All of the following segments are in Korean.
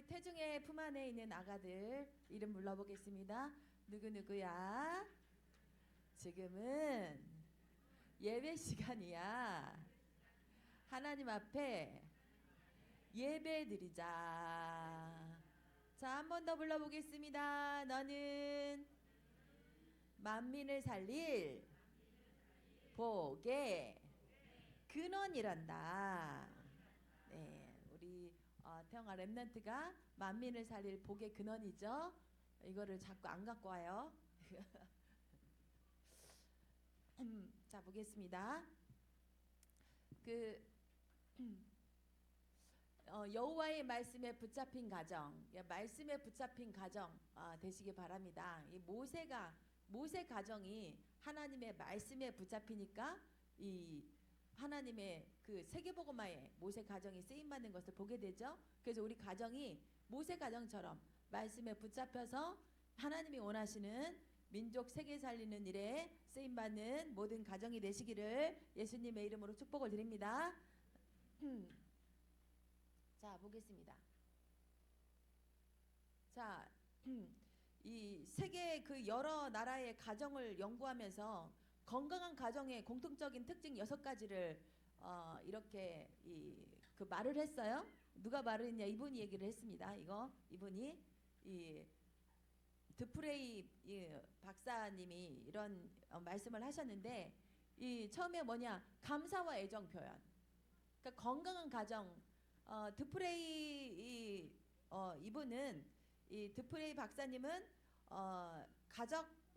우리 태중의 품 안에 있는 아가들 이름 불러보겠습니다. 누구누구야? 지금은 예배 시간이야. 하나님 앞에 예배 드리자. 자, 한 번 더 불러보겠습니다. 너는 만민을 살릴 복의 근원이란다. 네, 우리 태영아 랩런트가 만민을 살릴 복의 근원이죠. 이거를 자꾸 안 갖고 와요. 자, 보겠습니다. 여호와의 말씀에 붙잡힌 가정, 말씀에 붙잡힌 가정 되시기 바랍니다. 이 모세 가정이 하나님의 말씀에 붙잡히니까 이 하나님의 그 세계복음화에 모세 가정이 쓰임 받는 것을 보게 되죠. 그래서 우리 가정이 모세 가정처럼 말씀에 붙잡혀서 하나님이 원하시는 민족 세계 살리는 일에 쓰임 받는 모든 가정이 되시기를 예수님의 이름으로 축복을 드립니다. 자, 보겠습니다. 자, 이 세계 그 여러 나라의 가정을 연구하면서 건강한 가정의 공통적인 특징 6가지를 이렇게 그 말을 했어요. 누가 말을 했냐? 이분이 얘기를 했습니다. 이분이 이 드프레이 박사님이 이런 말씀을 하셨는데, 이 처음에 뭐냐? 감사와 애정 표현. 그러니까 건강한 가정. 드프레이 이분은 이 드프레이 박사님은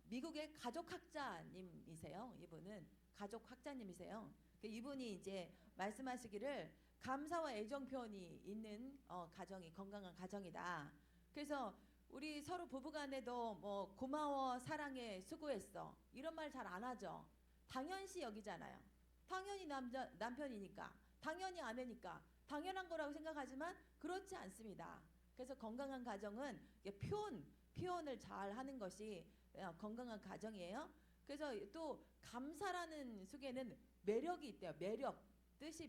미국의 가족학자님이세요. 이분은 가족학자님이세요. 이분이 이제 말씀하시기를 감사와 애정 표현이 있는 가정이 건강한 가정이다. 그래서 우리 서로 부부간에도 뭐 고마워, 사랑해, 수고했어 이런 말 잘 안 하죠. 당연시 여기잖아요. 당연히 남편이니까, 당연히 아내니까 당연한 거라고 생각하지만 그렇지 않습니다. 그래서 건강한 가정은 표현을 잘 하는 것이 건강한 가정이에요. 그래서 또 감사라는 속에는 매력이 있대요.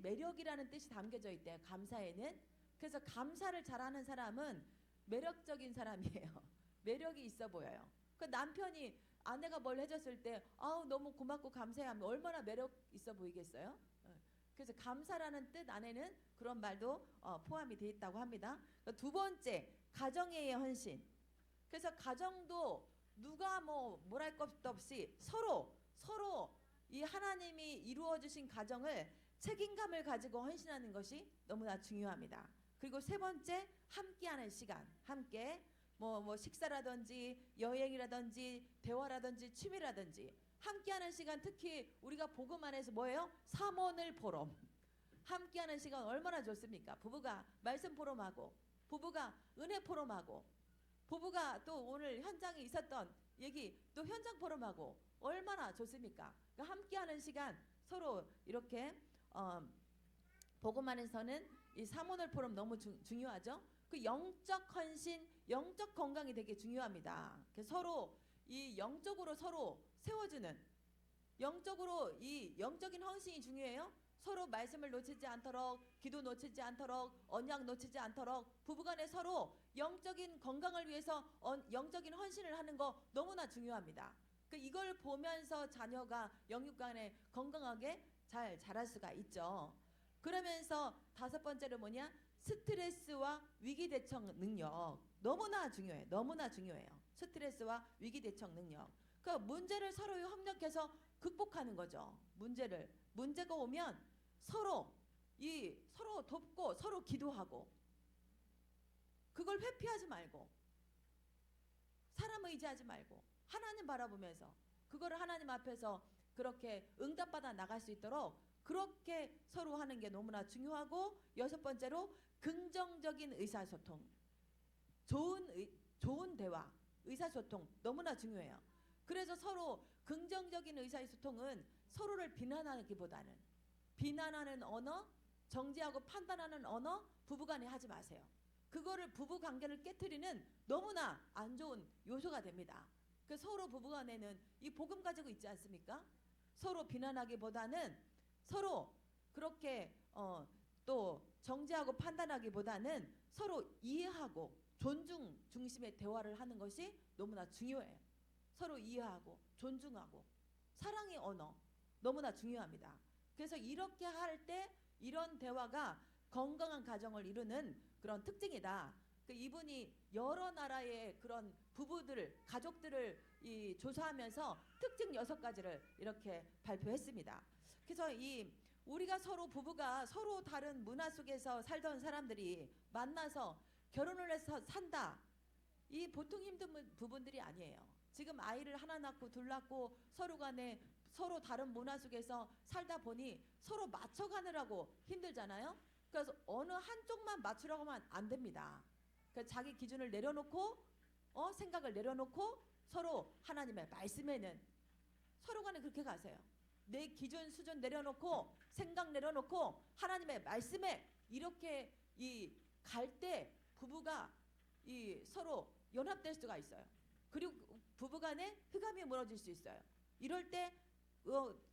매력이라는 뜻이 담겨져 있대요. 감사에는. 그래서 감사를 잘하는 사람은 매력적인 사람이에요. 매력이 있어 보여요. 그 남편이 아내가 뭘 해줬을 때 아우 너무 고맙고 감사하면 얼마나 매력 있어 보이겠어요? 그래서 감사라는 뜻 안에는 그런 말도 포함이 되어 있다고 합니다. 두 번째, 가정의 헌신. 그래서 가정도 누가 뭐랄 것도 없이 서로 이 하나님이 이루어 주신 가정을 책임감을 가지고 헌신하는 것이 너무나 중요합니다. 그리고 세 번째, 함께하는 시간. 함께 뭐 식사라든지 여행이라든지 대화라든지 취미라든지 함께하는 시간, 특히 우리가 복음 안에서 뭐예요? 삼원을 포럼. 함께하는 시간 얼마나 좋습니까? 부부가 말씀 포럼하고, 부부가 은혜 포럼하고, 부부가 또 오늘 현장에 있었던 얘기 또 현장 포럼하고 얼마나 좋습니까? 그러니까 함께하는 시간 서로 이렇게 복음 안에서는 이 삼원을 포럼 너무 중요하죠. 그 영적 헌신, 영적 건강이 되게 중요합니다. 서로 이 영적으로 서로 세워주는, 영적으로 이 영적인 헌신이 중요해요. 서로 말씀을 놓치지 않도록, 기도 놓치지 않도록, 언약 놓치지 않도록 부부간에 서로 영적인 건강을 위해서 영적인 헌신을 하는 거 너무나 중요합니다. 이걸 보면서 자녀가 영육간에 건강하게 잘 자랄 수가 있죠. 그러면서 다섯 번째로 뭐냐? 스트레스와 위기 대처 능력. 너무나 중요해요. 너무나 중요해요. 스트레스와 위기 대처 능력. 문제를 서로 협력해서 극복하는 거죠. 문제가 오면 서로 돕고 서로 기도하고, 그걸 회피하지 말고 사람 의지하지 말고 하나님 바라보면서 그거를 하나님 앞에서 그렇게 응답받아 나갈 수 있도록 그렇게 서로 하는 게 너무나 중요하고, 여섯 번째로 긍정적인 의사소통. 좋은 대화, 의사소통 너무나 중요해요. 그래서 서로 긍정적인 의사소통은 서로를 비난하기보다는 비난하는 언어, 정죄하고 판단하는 언어 부부간에 하지 마세요. 그거를 부부관계를 깨트리는 너무나 안 좋은 요소가 됩니다. 서로 부부간에는 이 복음 가지고 있지 않습니까? 서로 비난하기보다는 서로 그렇게 또 정죄하고 판단하기보다는 서로 이해하고 존중 중심의 대화를 하는 것이 너무나 중요해요. 서로 이해하고 존중하고 사랑의 언어 너무나 중요합니다. 그래서 이렇게 할 때 이런 대화가 건강한 가정을 이루는 그런 특징이다. 이분이 여러 나라의 그런 부부들, 가족들을 조사하면서 특징 6가지를 이렇게 발표했습니다. 그래서 우리가 부부가 서로 다른 문화 속에서 살던 사람들이 만나서 결혼을 해서 산다. 이 보통 힘든 부분들이 아니에요. 지금 아이를 하나 낳고 둘 낳고 서로 간에 서로 다른 문화 속에서 살다 보니 서로 맞춰가느라고 힘들잖아요. 그래서 어느 한쪽만 맞추려고 하면 안 됩니다. 그러니까 자기 기준을 내려놓고 생각을 내려놓고 서로 하나님의 말씀에는 서로 간에 그렇게 가세요. 내 기준 수준 내려놓고 생각 내려놓고 하나님의 말씀에 이렇게 갈 때 부부가 서로 연합될 수가 있어요. 그리고 부부간에 흑암이 무너질 수 있어요. 이럴 때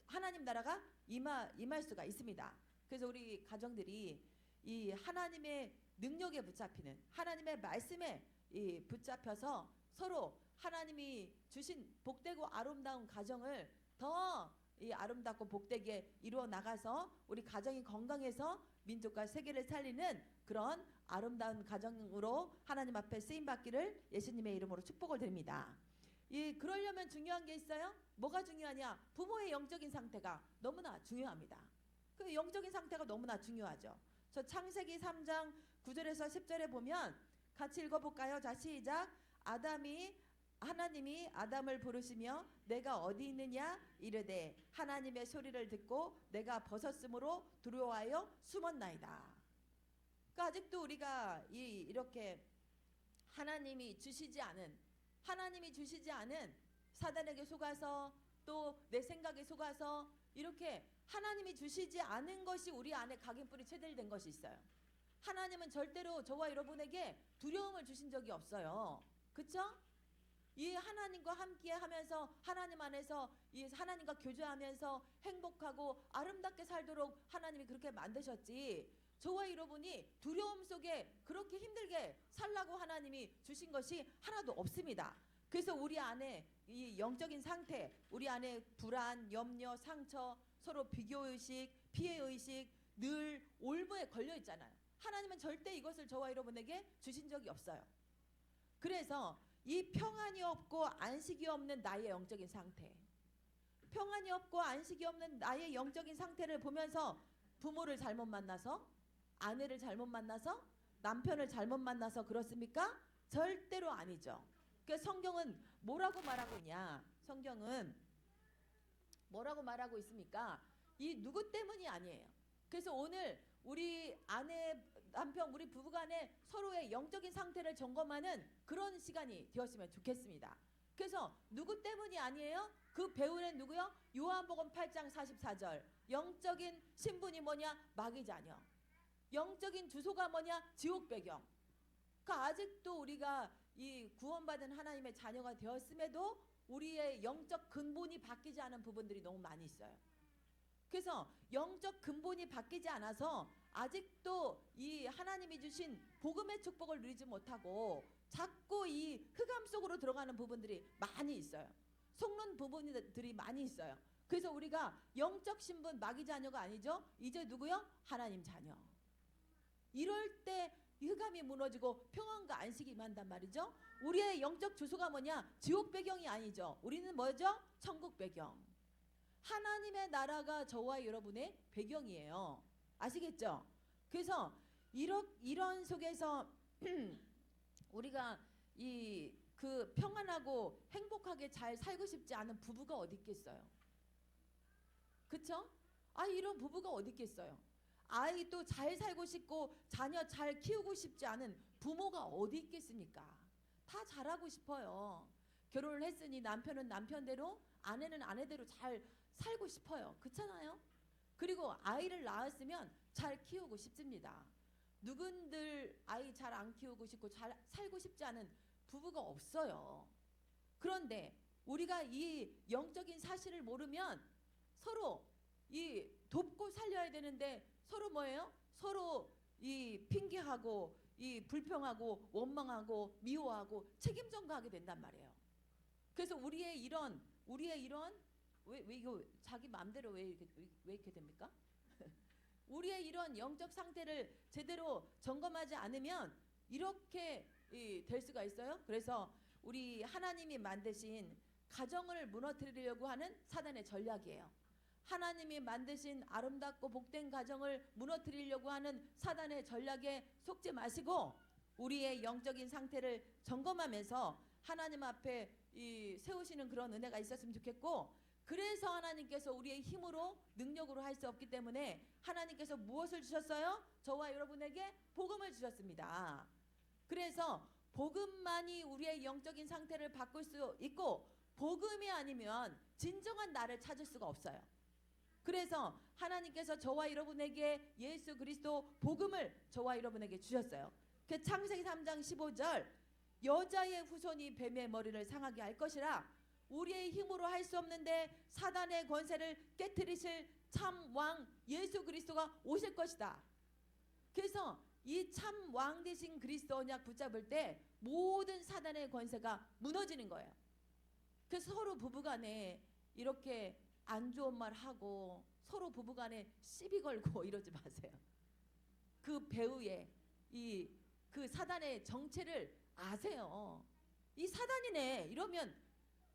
하나님 나라가 임할 수가 있습니다. 그래서 우리 가정들이 이 하나님의 능력에 붙잡히는 하나님의 말씀에 붙잡혀서 서로 하나님이 주신 복되고 아름다운 가정을 더 아름답고 복되게 이루어 나가서 우리 가정이 건강해서 민족과 세계를 살리는 그런 아름다운 가정으로 하나님 앞에 쓰임받기를 예수님의 이름으로 축복을 드립니다. 그러려면 중요한 게 있어요. 뭐가 중요하냐? 부모의 영적인 상태가 너무나 중요합니다. 그 영적인 상태가 너무나 중요하죠. 저 창세기 3장 9절에서 10절에 보면 같이 읽어볼까요? 자, 시작. 하나님이 아담을 부르시며 내가 어디 있느냐 이르되 하나님의 소리를 듣고 내가 벗었으므로 두려워하여 숨었나이다. 그러니까 아직도 우리가 이렇게 하나님이 주시지 않은 사단에게 속아서 또 내 생각에 속아서 이렇게 하나님이 주시지 않은 것이 우리 안에 각인뿌리 체들된 것이 있어요. 하나님은 절대로 저와 여러분에게 두려움을 주신 적이 없어요. 그렇죠? 이 하나님과 함께 하면서 하나님 안에서 이 하나님과 교제하면서 행복하고 아름답게 살도록 하나님이 그렇게 만드셨지, 저와 여러분이 두려움 속에 그렇게 힘들게 살라고 하나님이 주신 것이 하나도 없습니다. 그래서 우리 안에 이 영적인 상태, 우리 안에 불안, 염려, 상처, 서로 비교의식, 피해의식 늘 올무에 걸려 있잖아요. 하나님은 절대 이것을 저와 여러분에게 주신 적이 없어요. 그래서 이 평안이 없고 안식이 없는 나의 영적인 상태, 평안이 없고 안식이 없는 나의 영적인 상태를 보면서 부모를 잘못 만나서, 아내를 잘못 만나서, 남편을 잘못 만나서 그렇습니까? 절대로 아니죠. 그러니까 성경은 뭐라고 말하고 있냐? 성경은 뭐라고 말하고 있습니까? 이 누구 때문이 아니에요. 그래서 오늘 우리 아내, 남편, 우리 부부간에 서로의 영적인 상태를 점검하는 그런 시간이 되었으면 좋겠습니다. 그래서 누구 때문이 아니에요? 그 배우는 누구요? 요한복음 8장 44절. 영적인 신분이 뭐냐? 마귀 자녀. 영적인 주소가 뭐냐? 지옥 배경. 그러니까 아직도 우리가 이 구원받은 하나님의 자녀가 되었음에도 우리의 영적 근본이 바뀌지 않은 부분들이 너무 많이 있어요. 그래서 영적 근본이 바뀌지 않아서 아직도 이 하나님이 주신 복음의 축복을 누리지 못하고 자꾸 이 흑암 속으로 들어가는 부분들이 많이 있어요. 속는 부분들이 많이 있어요. 그래서 우리가 영적 신분 마귀 자녀가 아니죠. 이제 누구요? 하나님 자녀. 이럴 때 흑암이 무너지고 평안과 안식이 임한단 말이죠. 우리의 영적 주소가 뭐냐? 지옥 배경이 아니죠. 우리는 뭐죠? 천국 배경. 하나님의 나라가 저와 여러분의 배경이에요. 아시겠죠? 그래서 이런 속에서 우리가 그 평안하고 행복하게 잘 살고 싶지 않은 부부가 어디 있겠어요? 그쵸? 이런 부부가 어디 있겠어요? 아이도 잘 살고 싶고 자녀 잘 키우고 싶지 않은 부모가 어디 있겠습니까? 다 잘하고 싶어요. 결혼을 했으니 남편은 남편대로, 아내는 아내대로 잘 살고 싶어요. 그렇잖아요? 그리고 아이를 낳았으면 잘 키우고 싶습니다. 누군들 아이 잘 안 키우고 싶고 잘 살고 싶지 않은 부부가 없어요. 그런데 우리가 이 영적인 사실을 모르면 서로 돕고 살려야 되는데 서로 뭐예요? 서로 핑계하고 이 불평하고 원망하고 미워하고 책임 전가하게 된단 말이에요. 그래서 우리의 이런 왜 이거 자기 마음대로 왜 이렇게 됩니까? 우리의 이런 영적 상태를 제대로 점검하지 않으면 이렇게 될 수가 있어요. 그래서 우리 하나님이 만드신 가정을 무너뜨리려고 하는 사단의 전략이에요. 하나님이 만드신 아름답고 복된 가정을 무너뜨리려고 하는 사단의 전략에 속지 마시고 우리의 영적인 상태를 점검하면서 하나님 앞에 세우시는 그런 은혜가 있었으면 좋겠고, 그래서 하나님께서 우리의 힘으로 능력으로 할 수 없기 때문에 하나님께서 무엇을 주셨어요? 저와 여러분에게 복음을 주셨습니다. 그래서 복음만이 우리의 영적인 상태를 바꿀 수 있고, 복음이 아니면 진정한 나를 찾을 수가 없어요. 그래서 하나님께서 저와 여러분에게 예수 그리스도 복음을 저와 여러분에게 주셨어요. 그 창세기 3장 15절, 여자의 후손이 뱀의 머리를 상하게 할 것이라. 우리의 힘으로 할 수 없는데 사단의 권세를 깨트리실 참 왕 예수 그리스도가 오실 것이다. 그래서 이 참 왕 되신 그리스도 언약 붙잡을 때 모든 사단의 권세가 무너지는 거예요. 그래서 서로 부부간에 이렇게 안 좋은 말 하고 서로 부부간에 시비 걸고 이러지 마세요. 그 배우의 그 사단의 정체를 아세요. 이 사단이네 이러면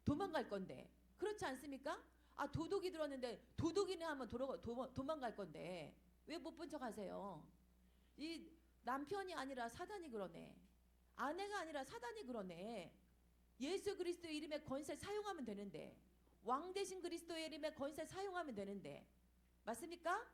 도망갈 건데, 그렇지 않습니까? 아, 도둑이 들었는데 도둑이네 하면 도망갈 건데 왜 못 본 척 하세요? 이 남편이 아니라 사단이 그러네, 아내가 아니라 사단이 그러네. 예수 그리스도의 이름의 권세 사용하면 되는데, 왕 대신 그리스도의 이름의 권세 사용하면 되는데, 맞습니까?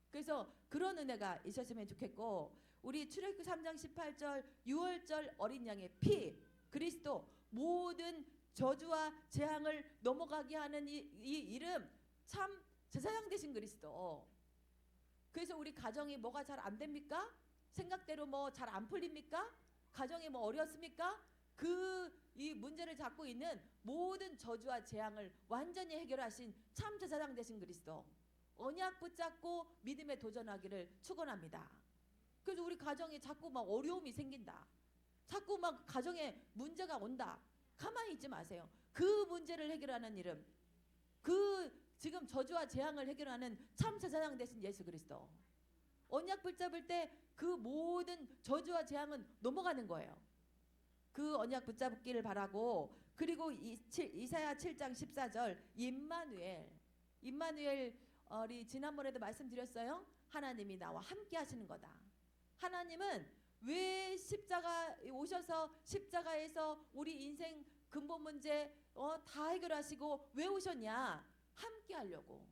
그래서 그런 은혜가 있었으면 좋겠고, 우리 출애굽기 3장 18절 유월절 어린 양의 피, 그리스도 모든 저주와 재앙을 넘어가게 하는 이 이름, 참 제사장 되신 그리스도. 그래서 우리 가정이 뭐가 잘 안 됩니까? 생각대로 뭐 잘 안 풀립니까? 가정이 뭐 어렵습니까? 이 문제를 잡고 있는 모든 저주와 재앙을 완전히 해결하신 참 제사장 되신 그리스도, 언약 붙잡고 믿음에 도전하기를 축원합니다. 그래서 우리 가정에 자꾸 막 어려움이 생긴다, 자꾸 막 가정에 문제가 온다, 가만히 있지 마세요. 그 문제를 해결하는 이름, 지금 저주와 재앙을 해결하는 참 제사장 되신 예수 그리스도, 언약 붙잡을 때 그 모든 저주와 재앙은 넘어가는 거예요. 그 언약 붙잡기를 바라고, 그리고 이사야 7장 14절 임마누엘이 지난번에도 말씀드렸어요. 하나님이 나와 함께 하시는 거다. 하나님은 왜 오셔서 십자가에서 우리 인생 근본 문제 다 해결하시고 왜 오셨냐? 함께 하려고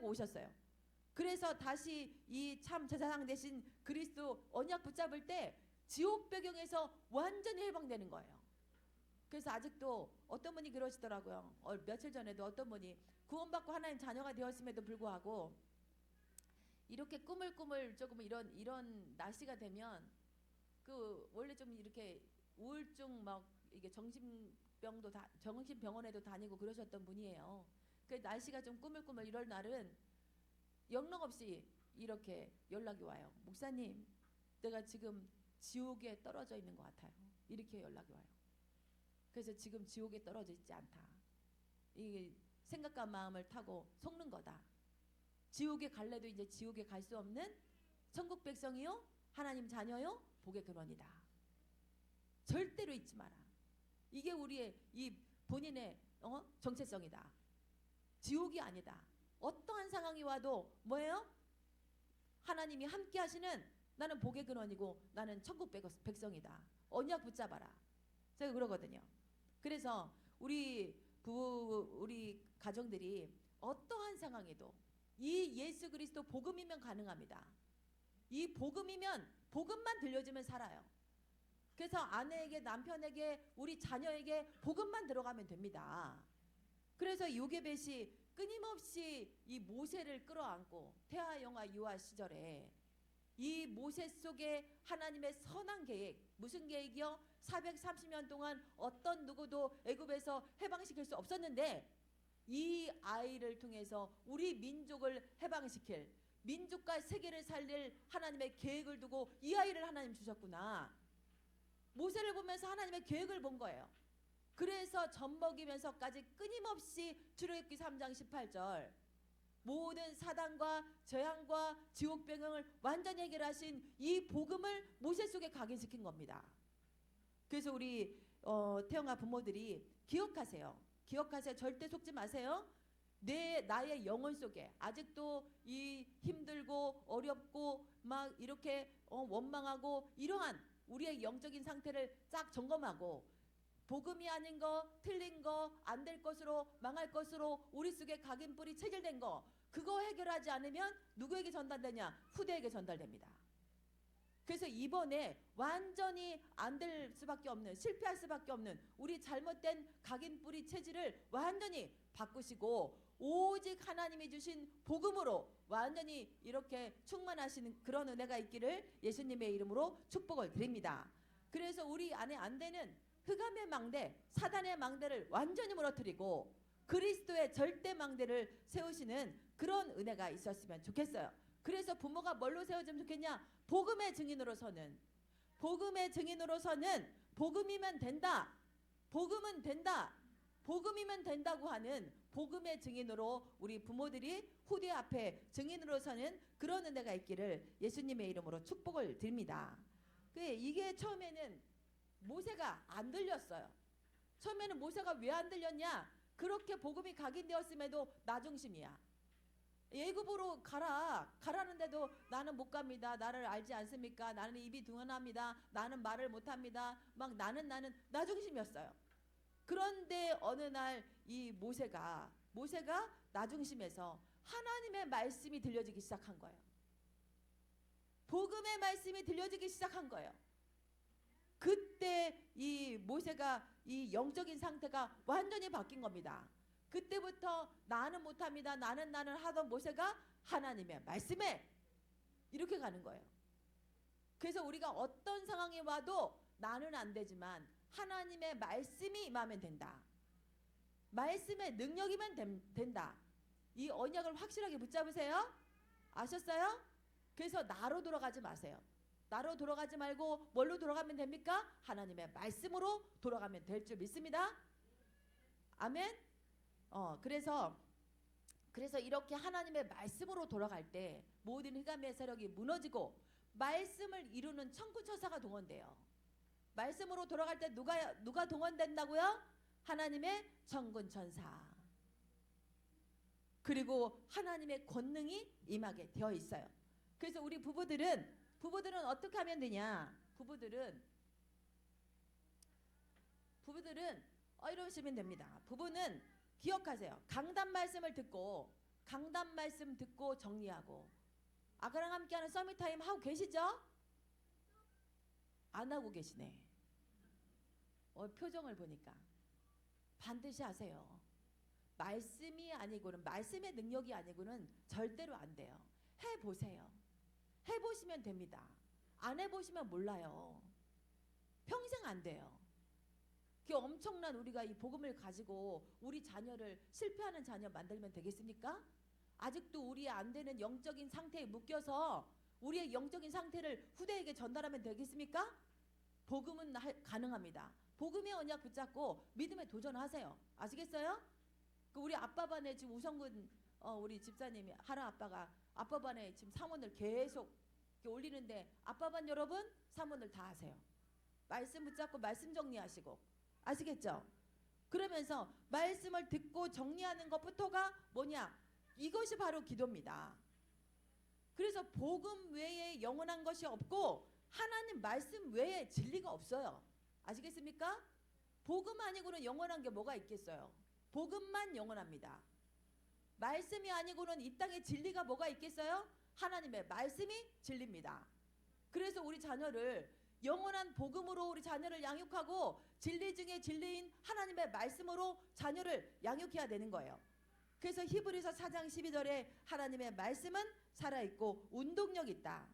오셨어요. 그래서 다시 이 참 제사장 되신 그리스도 언약 붙잡을 때 지옥 배경에서 완전히 해방되는 거예요. 그래서 아직도 어떤 분이 그러시더라고요. 며칠 전에도 어떤 분이 구원받고 하나님 자녀가 되었음에도 불구하고 이렇게 꾸물꾸물 조금 이런 날씨가 되면 원래 좀 이렇게 우울증 막 이게 정신병원에도 다니고 그러셨던 분이에요. 그 날씨가 좀 꾸물꾸물 이럴 날은 영락없이 이렇게 연락이 와요. 목사님, 내가 지금 지옥에 떨어져 있는 것 같아요. 이렇게 연락이 와요. 그래서 지금 지옥에 떨어져 있지 않다. 이 생각과 마음을 타고 속는 거다. 지옥에 갈래도 이제 지옥에 갈 수 없는 천국 백성이요, 하나님 자녀요, 복의 근원이다. 절대로 잊지 마라. 이게 우리의 이 본인의 정체성이다. 지옥이 아니다. 어떠한 상황이 와도 뭐예요? 하나님이 함께 하시는, 나는 복의 근원이고 나는 천국 백성이다. 언약 붙잡아라. 제가 그러거든요. 그래서 우리 가정들이 어떠한 상황에도 이 예수 그리스도 복음이면 가능합니다. 이 복음이면, 복음만 들려주면 살아요. 그래서 아내에게, 남편에게, 우리 자녀에게 복음만 들어가면 됩니다. 그래서 요게벳이 끊임없이 이 모세를 끌어안고, 태아 영화 유아 시절에 이 모세 속에 하나님의 선한 계획, 무슨 계획이요? 430년 동안 어떤 누구도 애굽에서 해방시킬 수 없었는데 이 아이를 통해서 우리 민족을 해방시킬, 민족과 세계를 살릴 하나님의 계획을 두고 이 아이를 하나님 주셨구나. 모세를 보면서 하나님의 계획을 본 거예요. 그래서 젖먹이면서까지 끊임없이 출애굽기 3장 18절 모든 사단과 재앙과 지옥병을 완전히 해결하신 이 복음을 모세 속에 각인시킨 겁니다. 그래서 우리 태영아 부모들이 기억하세요. 기억하세요. 절대 속지 마세요. 나의 영혼 속에 아직도 이 힘들고 어렵고 막 이렇게 원망하고 이러한 우리의 영적인 상태를 쫙 점검하고 복음이 아닌 거, 틀린 거, 안 될 것으로, 망할 것으로 우리 속에 각인뿔이 체질된 거, 그거 해결하지 않으면 누구에게 전달되냐? 후대에게 전달됩니다. 그래서 이번에 완전히 안 될 수밖에 없는, 실패할 수밖에 없는 우리 잘못된 각인뿌리 체질을 완전히 바꾸시고 오직 하나님이 주신 복음으로 완전히 이렇게 충만하시는 그런 은혜가 있기를 예수님의 이름으로 축복을 드립니다. 그래서 우리 안에 안 되는 흑암의 망대, 사단의 망대를 완전히 무너뜨리고 그리스도의 절대 망대를 세우시는 그런 은혜가 있었으면 좋겠어요. 그래서 부모가 뭘로 세워지면 좋겠냐? 복음의 증인으로서는, 복음의 증인으로서는 복음이면 된다, 복음은 된다, 복음이면 된다고 하는 복음의 증인으로 우리 부모들이 후대 앞에 증인으로서는 그런 은혜가 있기를 예수님의 이름으로 축복을 드립니다. 이게 처음에는 모세가 안 들렸어요. 처음에는 모세가 왜 안 들렸냐? 그렇게 복음이 각인되었음에도 나 중심이야. 애굽으로 가라는데도 나는 못 갑니다. 나를 알지 않습니까? 나는 입이 둔합니다. 나는 말을 못합니다. 막 나는 나 중심이었어요. 그런데 어느 날 이 모세가 나 중심에서 하나님의 말씀이 들려지기 시작한 거예요. 복음의 말씀이 들려지기 시작한 거예요. 그때 이 모세가 이 영적인 상태가 완전히 바뀐 겁니다. 그때부터 나는 못합니다. 나는 하던 모세가 하나님의 말씀에 이렇게 가는 거예요. 그래서 우리가 어떤 상황이 와도 나는 안 되지만 하나님의 말씀이 임하면 된다. 말씀의 능력이면 된다. 이 언약을 확실하게 붙잡으세요. 아셨어요? 그래서 나로 돌아가지 마세요. 나로 돌아가지 말고 뭘로 돌아가면 됩니까? 하나님의 말씀으로 돌아가면 될 줄 믿습니다. 아멘. 그래서 이렇게 하나님의 말씀으로 돌아갈 때 모든 흑암의 세력이 무너지고 말씀을 이루는 천군천사가 동원돼요. 말씀으로 돌아갈 때 누가 동원된다고요? 하나님의 천군천사. 그리고 하나님의 권능이 임하게 되어 있어요. 그래서 우리 부부들은 어떻게 하면 되냐? 부부들은 이러시면 됩니다. 부부는 기억하세요. 강단 말씀 듣고 정리하고. 아까랑 함께하는 서밋타임 하고 계시죠? 안 하고 계시네. 표정을 보니까. 반드시 하세요. 말씀이 아니고는, 말씀의 능력이 아니고는 절대로 안 돼요. 해보세요. 해보시면 됩니다. 안 해보시면 몰라요. 평생 안 돼요. 그 엄청난 우리가 이 복음을 가지고 우리 자녀를 실패하는 자녀 만들면 되겠습니까? 아직도 우리 안 되는 영적인 상태에 묶여서 우리의 영적인 상태를 후대에게 전달하면 되겠습니까? 복음은 가능합니다. 복음의 언약 붙잡고 믿음에 도전하세요. 아시겠어요? 우리 아빠반에 지금 우성근 우리 집사님이 하라 아빠가 아빠반에 지금 사모를 계속 올리는데 아빠반 여러분 사모를 다 하세요. 말씀 붙잡고 말씀 정리하시고. 아시겠죠? 그러면서 말씀을 듣고 정리하는 것부터가 뭐냐? 이것이 바로 기도입니다. 그래서 복음 외에 영원한 것이 없고 하나님 말씀 외에 진리가 없어요. 아시겠습니까? 복음 아니고는 영원한 게 뭐가 있겠어요? 복음만 영원합니다. 말씀이 아니고는 이 땅에 진리가 뭐가 있겠어요? 하나님의 말씀이 진리입니다. 그래서 우리 자녀를 영원한 복음으로 우리 자녀를 양육하고 진리 중에 진리인 하나님의 말씀으로 자녀를 양육해야 되는 거예요. 그래서 히브리서 4장 12절에 하나님의 말씀은 살아있고 운동력 있다.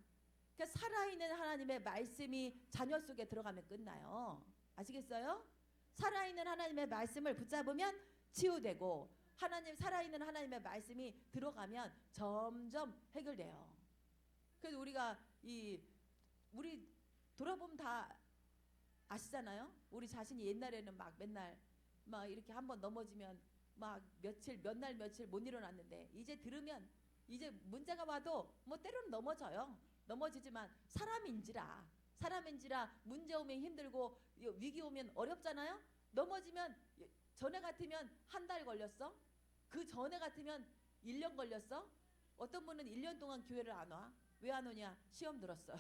그러니까 살아있는 하나님의 말씀이 자녀 속에 들어가면 끝나요. 아시겠어요? 살아있는 하나님의 말씀을 붙잡으면 치유되고 하나님 살아있는 하나님의 말씀이 들어가면 점점 해결돼요. 그래서 우리가 우리 돌아보면 다 아시잖아요. 우리 자신이 옛날에는 막 맨날 막 이렇게 한번 넘어지면 막 몇 날 며칠 못 일어났는데 이제 들으면 이제 문제가 와도 뭐 때로는 넘어지지만 사람인지라 문제 오면 힘들고 위기 오면 어렵잖아요. 넘어지면 전에 같으면 한 달 걸렸어. 그 전에 같으면 1년 걸렸어. 어떤 분은 1년 동안 교회를 안 와. 왜 안 오냐? 시험 들었어.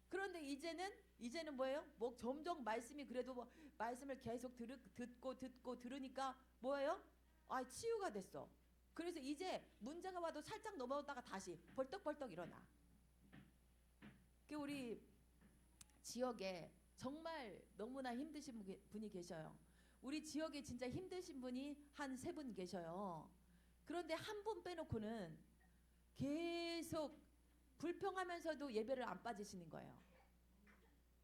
그런데 이제는 뭐예요? 뭐 점점 말씀이 그래도 뭐 말씀을 계속 듣고 들으니까 뭐예요? 아, 치유가 됐어. 그래서 이제 문제가 와도 살짝 넘어갔다가 다시 벌떡벌떡 일어나. 우리 지역에 정말 너무나 힘드신 분이 계셔요. 우리 지역에 진짜 힘드신 분이 한 3분 계셔요. 그런데 한 분 빼놓고는 계속 불평하면서도 예배를 안 빠지시는 거예요.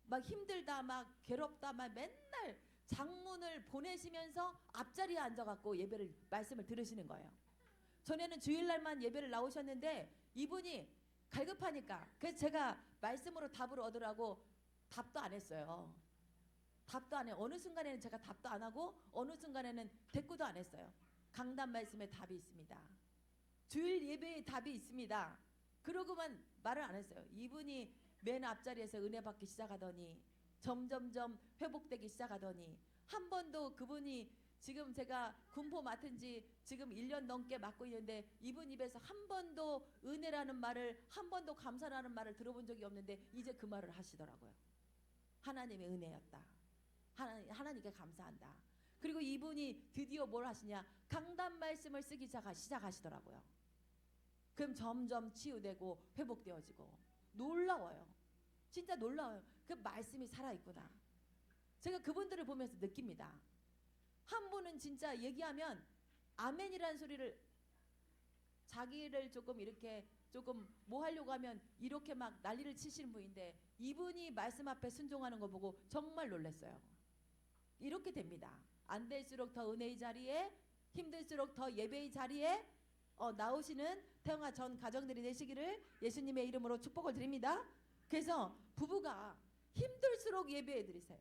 막 힘들다, 막 괴롭다, 막 맨날 장문을 보내시면서 앞자리에 앉아갖고 말씀을 들으시는 거예요. 전에는 주일날만 예배를 나오셨는데 이분이 갈급하니까 그래서 제가 말씀으로 답을 얻으라고 답도 안 했어요. 답도 안 해. 어느 순간에는 제가 답도 안 하고 어느 순간에는 대꾸도 안 했어요. 강단 말씀에 답이 있습니다. 주일 예배에 답이 있습니다. 그러고만 말을 안 했어요. 이분이 맨 앞자리에서 은혜 받기 시작하더니 점점점 회복되기 시작하더니 한 번도 그분이 지금 제가 군포 맡은 지 지금 1년 넘게 맡고 있는데 이분 입에서 한 번도 은혜라는 말을 한 번도 감사라는 말을 들어본 적이 없는데 이제 그 말을 하시더라고요. 하나님의 은혜였다. 하나님께 감사한다. 그리고 이분이 드디어 뭘 하시냐? 강단 말씀을 쓰기 시작하시더라고요. 그럼 점점 치유되고 회복되어지고 놀라워요. 진짜 놀라워요. 그 말씀이 살아있구나. 제가 그분들을 보면서 느낍니다. 한 분은 진짜 얘기하면 아멘이라는 소리를 자기를 조금 이렇게 조금 뭐 하려고 하면 이렇게 막 난리를 치시는 분인데 이분이 말씀 앞에 순종하는 거 보고 정말 놀랐어요. 이렇게 됩니다. 안 될수록 더 은혜의 자리에 힘들수록 더 예배의 자리에 나오시는 태영아 전 가정들이 되시기를 예수님의 이름으로 축복을 드립니다. 그래서 부부가 힘들수록 예배해 드리세요.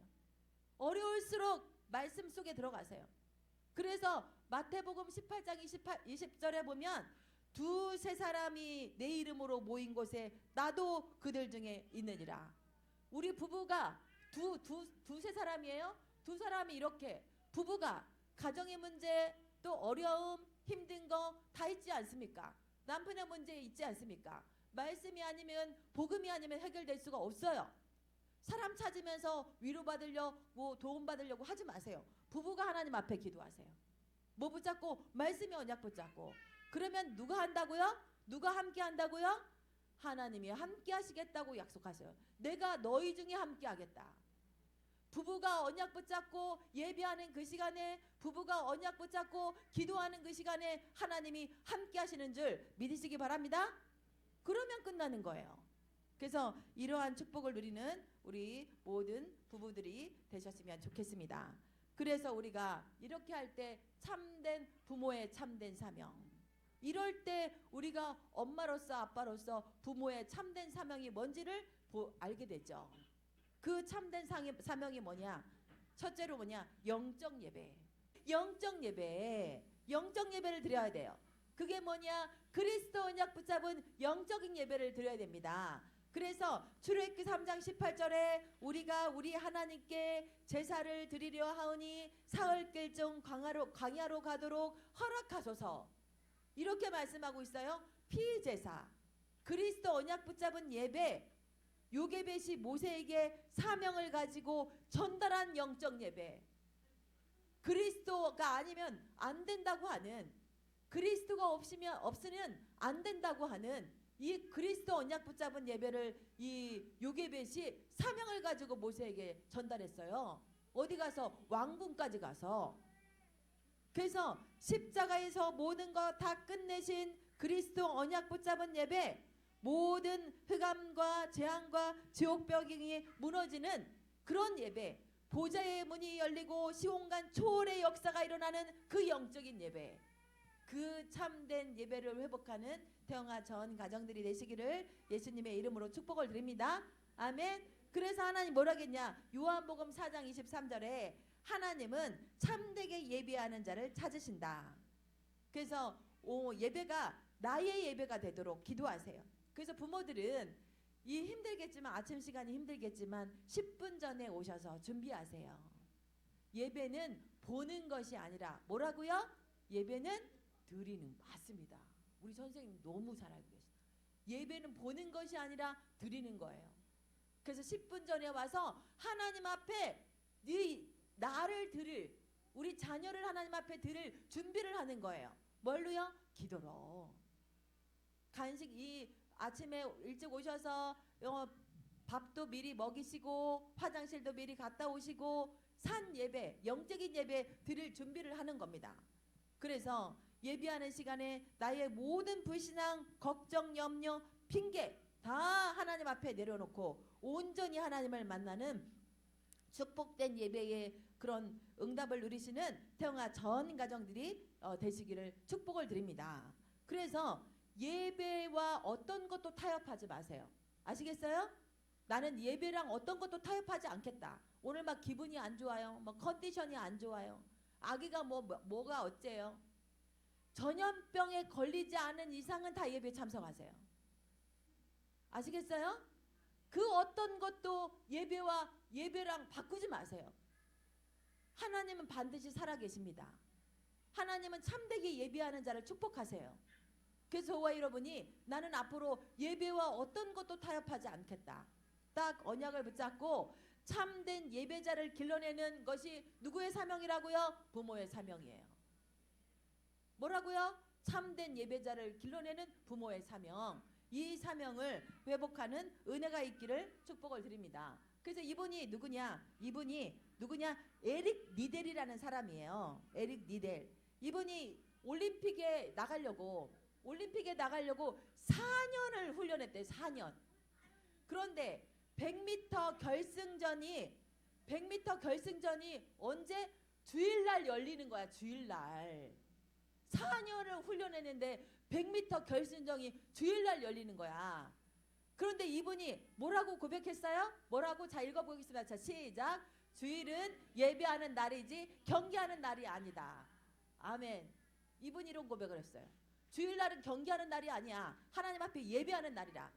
어려울수록 말씀 속에 들어가세요. 그래서 마태복음 18장 20절에 보면 두세 사람이 내 이름으로 모인 곳에 나도 그들 중에 있느니라. 우리 부부가 두세 사람이에요. 두 사람이 이렇게 부부가 가정의 문제 또 어려움 힘든 거 다 있지 않습니까? 남편의 문제 있지 않습니까? 말씀이 아니면 복음이 아니면 해결될 수가 없어요. 사람 찾으면서 위로받으려고 뭐 도움받으려고 하지 마세요. 부부가 하나님 앞에 기도하세요. 뭐 붙잡고? 말씀이 언약 붙잡고. 그러면 누가 한다고요? 누가 함께 한다고요? 하나님이 함께 하시겠다고 약속하세요. 내가 너희 중에 함께 하겠다. 부부가 언약 붙잡고 예배하는 그 시간에 부부가 언약 붙잡고 기도하는 그 시간에 하나님이 함께 하시는 줄 믿으시기 바랍니다. 그러면 끝나는 거예요. 그래서 이러한 축복을 누리는 우리 모든 부부들이 되셨으면 좋겠습니다. 그래서 우리가 이렇게 할 때 참된 부모의 참된 사명, 이럴 때 우리가 엄마로서 아빠로서 부모의 참된 사명이 뭔지를 알게 되죠. 그 참된 사명이 뭐냐? 첫째로 뭐냐? 영적 예배. 영적 예배를 드려야 돼요. 그게 뭐냐? 그리스도 언약 붙잡은 영적인 예배를 드려야 됩니다. 그래서 출애굽기 3장 18절에 우리가 우리 하나님께 제사를 드리려 하오니 사흘길 중 광야로 가도록 허락하소서. 이렇게 말씀하고 있어요. 피제사, 그리스도 언약 붙잡은 예배, 요게벳이 모세에게 사명을 가지고 전달한 영적 예배. 그리스도가 아니면 안 된다고 하는, 그리스도가 없으면 안 된다고 하는 이 그리스도 언약 붙잡은 예배를 이 요게벳이 사명을 가지고 모세에게 전달했어요. 어디 가서? 왕궁까지 가서. 그래서 십자가에서 모든 거 다 끝내신 그리스도 언약 붙잡은 예배, 모든 흑암과 재앙과 지옥벽이 무너지는 그런 예배, 보좌의 문이 열리고 시온간 초월의 역사가 일어나는 그 영적인 예배, 그 참된 예배를 회복하는 태영아 전 가정들이 되시기를 예수님의 이름으로 축복을 드립니다. 아멘. 그래서 하나님 뭐라겠냐? 요한복음 4장 23절에 하나님은 참되게 예배하는 자를 찾으신다. 그래서 예배가 나의 예배가 되도록 기도하세요. 그래서 부모들은 이 힘들겠지만, 아침 시간이 힘들겠지만 10분 전에 오셔서 준비하세요. 예배는 보는 것이 아니라 뭐라고요? 예배는 드리는. 맞습니다. 우리 선생님 너무 잘 알고 계시다. 예배는 보는 것이 아니라 드리는 거예요. 그래서 10분 전에 와서 하나님 앞에 나를 드릴, 우리 자녀를 하나님 앞에 드릴 준비를 하는 거예요. 뭘로요? 기도로. 간식 아침에 일찍 오셔서 밥도 미리 먹이시고 화장실도 미리 갔다 오시고 산 예배, 영적인 예배 드릴 준비를 하는 겁니다. 그래서 예배하는 시간에 나의 모든 불신앙, 걱정, 염려, 핑계 다 하나님 앞에 내려놓고 온전히 하나님을 만나는 축복된 예배의 그런 응답을 누리시는 태영아 전 가정들이 되시기를 축복을 드립니다. 그래서 예배와 어떤 것도 타협하지 마세요. 아시겠어요? 나는 예배랑 어떤 것도 타협하지 않겠다. 오늘 막 기분이 안 좋아요. 뭐 컨디션이 안 좋아요. 아기가 뭐가 어째요? 전염병에 걸리지 않은 이상은 다 예배에 참석하세요. 아시겠어요? 그 어떤 것도 예배랑 바꾸지 마세요. 하나님은 반드시 살아계십니다. 하나님은 참되게 예배하는 자를 축복하세요. 그래서 저와 여러분이 나는 앞으로 예배와 어떤 것도 타협하지 않겠다. 딱 언약을 붙잡고 참된 예배자를 길러내는 것이 누구의 사명이라고요? 부모의 사명이에요. 뭐라고요? 참된 예배자를 길러내는 부모의 사명. 이 사명을 회복하는 은혜가 있기를 축복을 드립니다. 그래서 이분이 누구냐? 에릭 니델이라는 사람이에요. 에릭 니델. 이분이 올림픽에 나가려고 4년을 훈련했대요. 4년. 그런데 100m 결승전이 언제? 주일날 열리는 거야. 주일날. 4년을 훈련했는데 100m 결승전이 주일날 열리는 거야. 그런데 이분이 뭐라고 고백했어요? 뭐라고? 자, 읽어보겠습니다. 자, 시작. 주일은 예배하는 날이지 경기하는 날이 아니다. 아멘. 이분이 이런 고백을 했어요. 주일날은 경기하는 날이 아니야. 하나님 앞에 예배하는 날이라.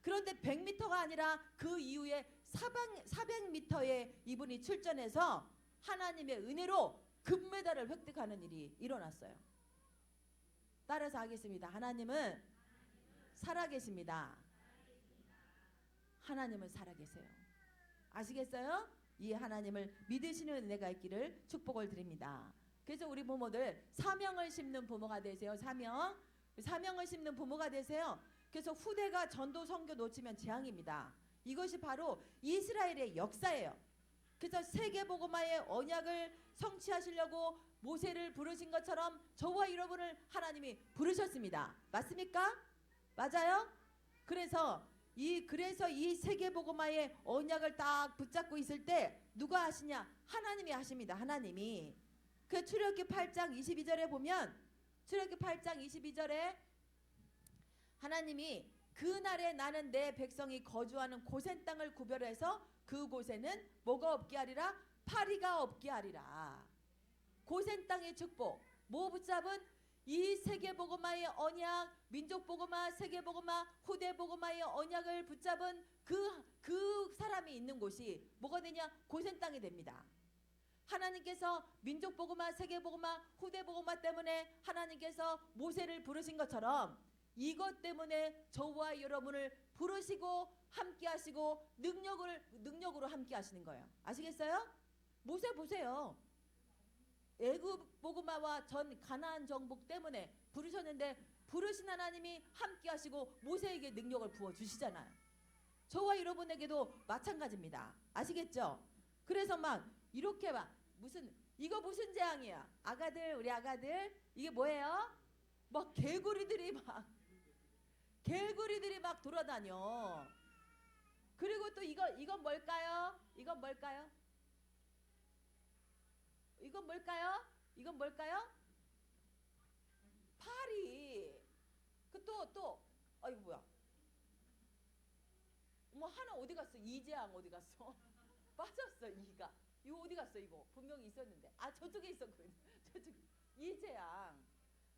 그런데 100m가 아니라 그 이후에 400m에 이분이 출전해서 하나님의 은혜로 금메달을 획득하는 일이 일어났어요. 따라서 하겠습니다. 하나님은 살아계십니다. 하나님은 살아계세요. 아시겠어요? 이 하나님을 믿으시는 은혜가 있기를 축복을 드립니다. 그래서 우리 부모들 사명을 심는 부모가 되세요. 사명을 심는 부모가 되세요. 그래서 후대가 전도 선교 놓치면 재앙입니다. 이것이 바로 이스라엘의 역사예요. 그래서 세계복음화의 언약을 성취하시려고 모세를 부르신 것처럼 저와 여러분을 하나님이 부르셨습니다. 맞습니까? 맞아요? 그래서 이 세계복음화의 언약을 딱 붙잡고 있을 때 누가 하시냐? 하나님이 하십니다. 하나님이. 그 출애굽기 8장 22절에 보면 출애굽기 8장 22절에 하나님이 그날에 나는 내 백성이 거주하는 고센 땅을 구별해서 그곳에는 뭐가 없게 하리라? 파리가 없게 하리라. 고센 땅의 축복. 뭐 붙잡은? 이 세계복음화의 언약, 민족복음화, 세계복음화, 후대복음화의 언약을 붙잡은 그 사람이 있는 곳이 뭐가 되냐? 고센 땅이 됩니다. 하나님께서 민족복음화, 세계복음화, 후대복음화 때문에 하나님께서 모세를 부르신 것처럼 이것 때문에 저와 여러분을 부르시고 함께 하시고 능력으로 함께 하시는 거예요. 아시겠어요? 모세 보세요. 애굽 복음화와 전 가나안 정복 때문에 부르셨는데 부르신 하나님이 함께 하시고 모세에게 능력을 부어 주시잖아요. 저와 여러분에게도 마찬가지입니다. 아시겠죠? 그래서 막 이렇게 이거 무슨 재앙이야? 우리 아가들 이게 뭐예요? 막 개구리들이 막 돌아다녀. 그리고 또 이건 뭘까요? 이건 뭘까요? 이건 뭘까요? 파리. 그 또 이거 뭐야? 뭐 하나 어디 갔어? 이재앙 어디 갔어? 빠졌어 이가. 이거 어디 갔어 이거? 분명히 있었는데. 아 저쪽에 있었거든. 저쪽 이재앙.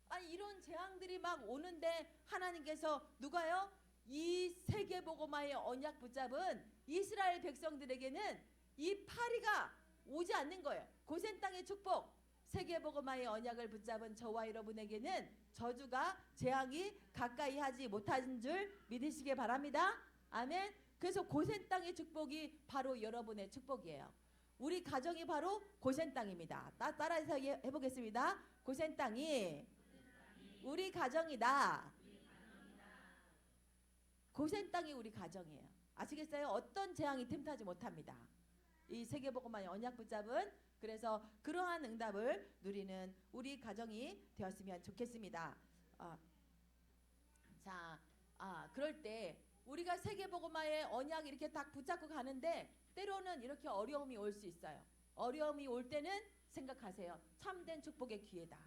아니 이런 재앙들이 막 오는데 하나님께서 누가요? 이 세계복음화의 언약 붙잡은 이스라엘 백성들에게는 이 파리가 오지 않는 거예요. 고센 땅의 축복, 세계복음화의 언약을 붙잡은 저와 여러분에게는 저주가 재앙이 가까이 하지 못하는 줄 믿으시기 바랍니다. 아멘. 그래서 고센 땅의 축복이 바로 여러분의 축복이에요. 우리 가정이 바로 고센 땅입니다. 따라서 해보겠습니다. 고센 땅이 우리 가정이다. 고센 땅이 우리 가정이에요. 아시겠어요? 어떤 재앙이 틈타지 못합니다. 이 세계복음화의 언약 붙잡은 그래서 그러한 응답을 누리는 우리 가정이 되었으면 좋겠습니다. 그럴 때 우리가 세계복음화의 언약 이렇게 딱 붙잡고 가는데 때로는 이렇게 어려움이 올 수 있어요. 어려움이 올 때는 생각하세요. 참된 축복의 기회다.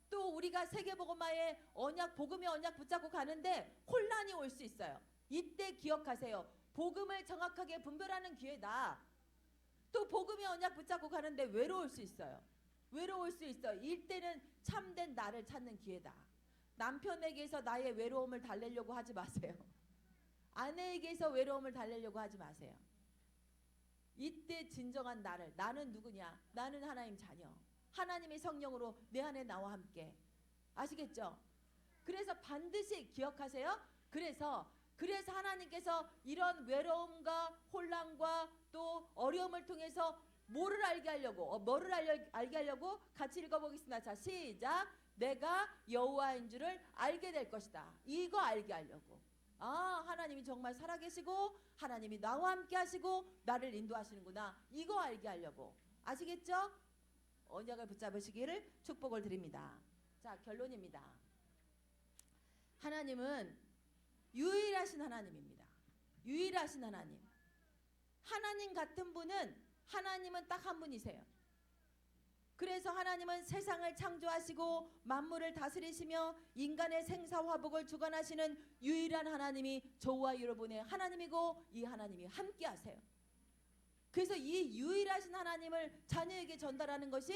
또 우리가 세계복음화의 언약, 복음의 언약 붙잡고 가는데 혼란이 올 수 있어요. 이때 기억하세요. 복음을 정확하게 분별하는 기회다. 또 복음의 언약 붙잡고 가는데 외로울 수 있어요. 외로울 수 있어. 이때는 참된 나를 찾는 기회다. 남편에게서 나의 외로움을 달래려고 하지 마세요. 아내에게서 외로움을 달래려고 하지 마세요. 이때 진정한 나는 누구냐? 나는 하나님 자녀. 하나님의 성령으로 내 안에 나와 함께. 아시겠죠? 그래서 반드시 기억하세요. 그래서 하나님께서 이런 외로움과 혼란과 또 어려움을 통해서 뭐를 알게 하려고 같이 읽어보겠습니다. 자, 시작. 내가 여호와인 줄을 알게 될 것이다. 이거 알게 하려고. 하나님이 정말 살아계시고 하나님이 나와 함께 하시고 나를 인도하시는구나. 이거 알게 하려고. 아시겠죠? 언약을 붙잡으시기를 축복을 드립니다. 자, 결론입니다. 하나님은 유일하신 하나님입니다. 유일하신 하나님. 하나님 같은 분은 하나님은 딱 한 분이세요. 그래서 하나님은 세상을 창조하시고 만물을 다스리시며 인간의 생사화복을 주관하시는 유일한 하나님이 저와 여러분의 하나님이고 이 하나님이 함께 하세요. 그래서 이 유일하신 하나님을 자녀에게 전달하는 것이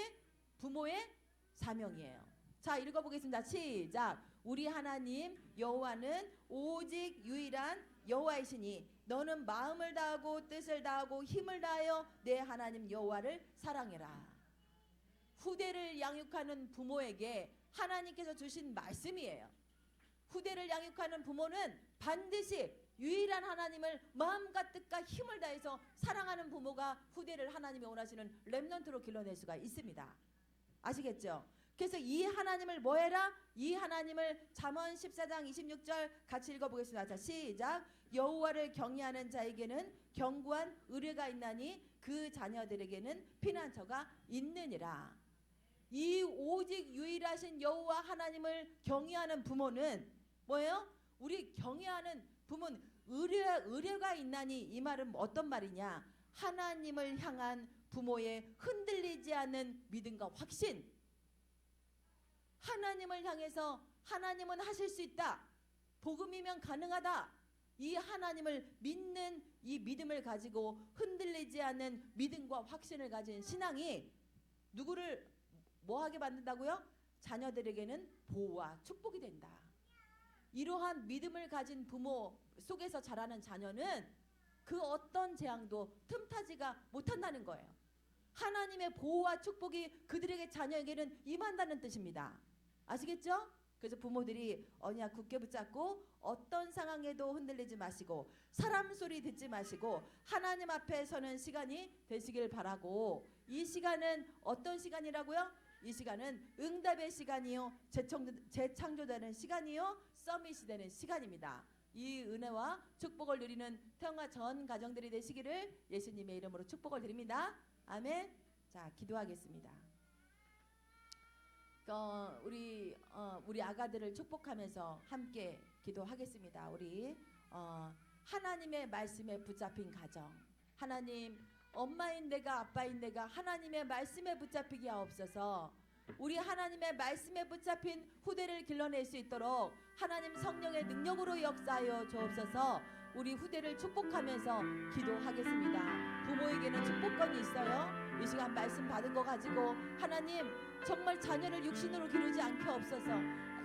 부모의 사명이에요. 자, 읽어보겠습니다. 시작. 우리 하나님 여호와는 오직 유일한 여호와이시니 너는 마음을 다하고 뜻을 다하고 힘을 다하여 내 하나님 여호와를 사랑해라. 후대를 양육하는 부모에게 하나님께서 주신 말씀이에요. 후대를 양육하는 부모는 반드시 유일한 하나님을 마음과 뜻과 힘을 다해서 사랑하는 부모가 후대를 하나님이 원하시는 렘넌트로 길러낼 수가 있습니다. 아시겠죠? 그래서 이 하나님을 뭐해라? 이 하나님을 잠언 14장 26절 같이 읽어보겠습니다. 자, 시작. 여호와를 경외하는 자에게는 견고한 의뢰가 있나니 그 자녀들에게는 피난처가 있느니라. 이 오직 유일하신 여호와 하나님을 경외하는 부모는 뭐예요? 우리 경외하는 부모는 의뢰가 있나니 이 말은 어떤 말이냐? 하나님을 향한 부모의 흔들리지 않는 믿음과 확신. 하나님을 향해서 하나님은 하실 수 있다. 복음이면 가능하다. 이 하나님을 믿는 이 믿음을 가지고 흔들리지 않는 믿음과 확신을 가진 신앙이 누구를 뭐하게 만든다고요? 자녀들에게는 보호와 축복이 된다. 이러한 믿음을 가진 부모 속에서 자라는 자녀는 그 어떤 재앙도 틈타지가 못한다는 거예요. 하나님의 보호와 축복이 그들에게 자녀에게는 임한다는 뜻입니다. 아시겠죠? 그래서 부모들이 언약 굳게 붙잡고 어떤 상황에도 흔들리지 마시고 사람 소리 듣지 마시고 하나님 앞에 서는 시간이 되시길 바라고. 이 시간은 어떤 시간이라고요? 이 시간은 응답의 시간이요, 재창조되는 시간이요, 서밋이 되는 시간입니다. 이 은혜와 축복을 누리는 태영아 전 가정들이 되시기를 예수님의 이름으로 축복을 드립니다. 아멘. 자, 기도하겠습니다. 우리 아가들을 축복하면서 함께 기도하겠습니다. 우리 하나님의 말씀에 붙잡힌 가정, 하나님 엄마인 내가 아빠인 내가 하나님의 말씀에 붙잡히게 하옵소서. 우리 하나님의 말씀에 붙잡힌 후대를 길러낼 수 있도록 하나님 성령의 능력으로 역사하여 주옵소서. 우리 후대를 축복하면서 기도하겠습니다. 부모에게는 축복권이 있어요. 이 시간 말씀 받은 거 가지고 하나님 정말 자녀를 육신으로 기르지 않게 없어서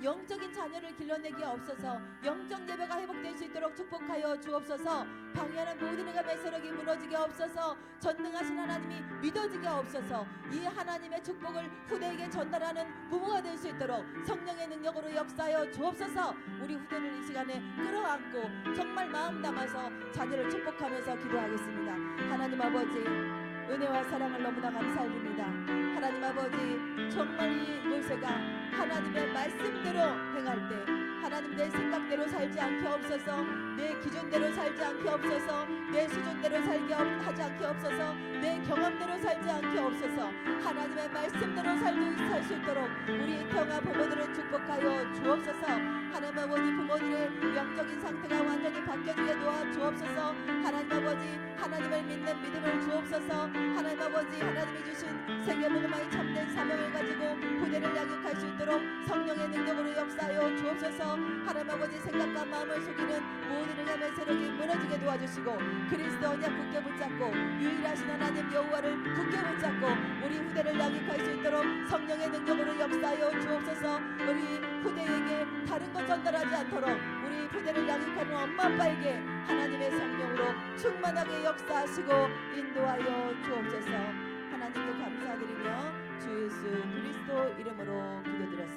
영적인 자녀를 길러내게 없어서 영적 예배가 회복될 수 있도록 축복하여 주옵소서. 방해하는 모든 의가 매세력이 무너지게 없어서 전능하신 하나님이 믿어지게 없어서 이 하나님의 축복을 후대에게 전달하는 부모가 될 수 있도록 성령의 능력으로 역사하여 주옵소서. 우리 후대를 이 시간에 끌어안고 정말 마음 담아서 자녀를 축복하면서 기도하겠습니다. 하나님 아버지 은혜와 사랑을 너무나 감사드립니다. 하나님 아버지 정말 이 모세가 하나님의 말씀대로 행할 때 하나님 내 생각대로 살지 않게 없어서 내 기준대로 살지 않게 없어서 내 수준대로 살게 하지 않게 없어서 내 경험대로 살지 않게 없어서 하나님의 말씀대로 살 수 있도록 우리 평화 부모들을 축복하여 주옵소서. 하나님 아버지 부모들의 영적인 상태가 완전히 바뀌어지게 도와 주옵소서. 하나님 아버지 하나님을 믿는 믿음을 주옵소서. 하나님 아버지 하나님이 주신 세계복음화의 참된 사명을 가지고 후대를 양육할 수 있도록 성령의 능력으로 역사하여 주옵소서. 하나님 아버지 생각과 마음을 속이는 모든 의감의 세력이 무너지게 도와주시고 그리스도 언약 굳게 붙잡고 유일하신 하나님 여호와를 굳게 붙잡고 우리 후대를 양육할 수 있도록 성령의 능력으로 역사하여 주옵소서. 우리 후대에게 다른 것 전달하지 않도록 우리 후대를 양육하는 엄마 아빠에게 하나님의 성령으로 충만하게 역사하시고 인도하여 주옵소서. 하나님께 감사드리며 주 예수 그리스도 이름으로 기도드렸습니다.